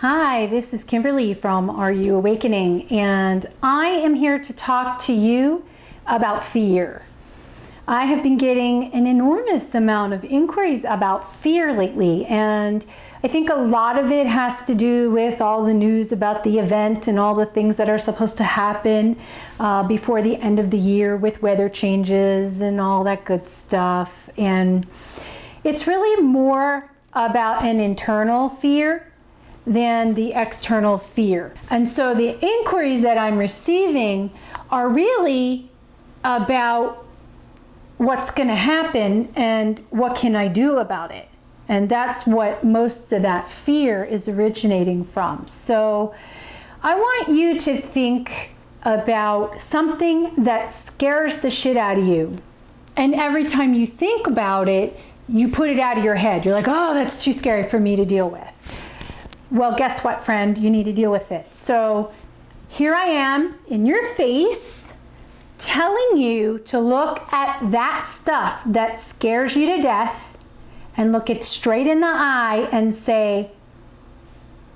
Hi, this is Kimberly from Are You Awakening? And I am here to talk to you about fear. I have been getting an enormous amount of inquiries about fear lately, and I think a lot of it has to do with all the news about the event and all the things that are supposed to happen before the end of the year with weather changes and all that good stuff. And it's really more about an internal fear than the external fear. And so the inquiries that I'm receiving are really about what's going to happen and what can I do about it. And that's what most of that fear is originating from. So I want you to think about something that scares the shit out of you. And every time you think about it, you put it out of your head. You're like, oh, that's too scary for me to deal with. Well, guess what, friend? You need to deal with it. So here I am in your face telling you to look at that stuff that scares you to death and look it straight in the eye and say,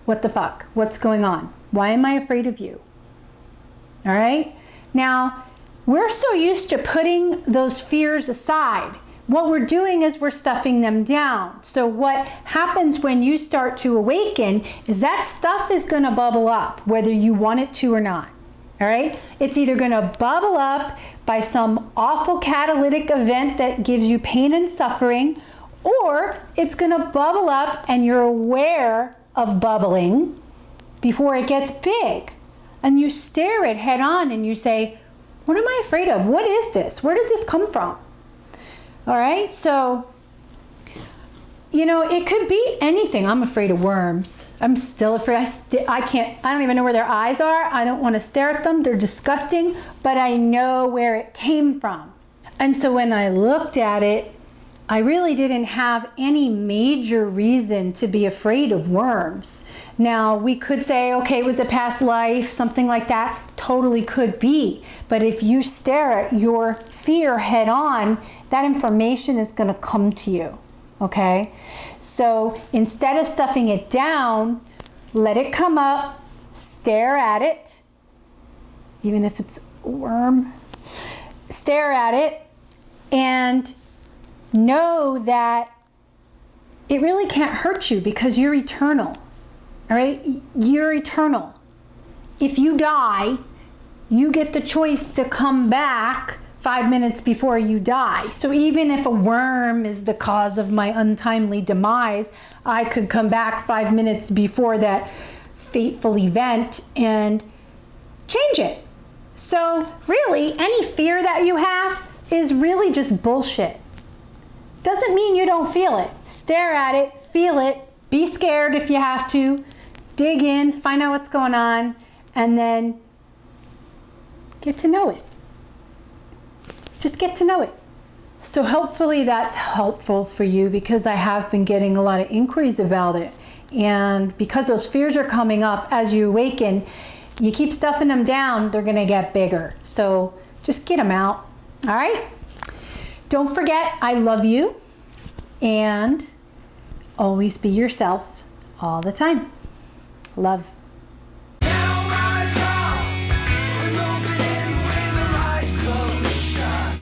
what the fuck? What's going on? Why am I afraid of you? All right? Now, we're so used to putting those fears aside. What we're doing is we're stuffing them down. So what happens when you start to awaken is that stuff is going to bubble up, whether you want it to or not. All right? It's either going to bubble up by some awful catalytic event that gives you pain and suffering, or it's going to bubble up and you're aware of bubbling before it gets big. And you stare it head on and you say, what am I afraid of? What is this? Where did this come from? All right, so, you know, it could be anything. I'm afraid of worms. I'm still afraid. I don't even know where their eyes are. I don't want to stare at them. They're disgusting, but I know where it came from. And so when I looked at it, I really didn't have any major reason to be afraid of worms. Now, we could say, okay, it was a past life, something like that. Totally could be. But if you stare at your fear head on, that information is going to come to you, okay? So instead of stuffing it down, let it come up, stare at it, even if it's a worm, stare at it, and know that it really can't hurt you because you're eternal, all right? You're eternal. If you die, you get the choice to come back 5 minutes before you die. So even if a worm is the cause of my untimely demise, I could come back 5 minutes before that fateful event and change it. So really, any fear that you have is really just bullshit. Doesn't mean you don't feel it. Stare at it, feel it, be scared if you have to, dig in, find out what's going on, and then get to know it. Just get to know it. So hopefully that's helpful for you because I have been getting a lot of inquiries about it. And because those fears are coming up as you awaken, you keep stuffing them down, they're going to get bigger. So just get them out. All right? Don't forget, I love you. And always be yourself all the time. Love.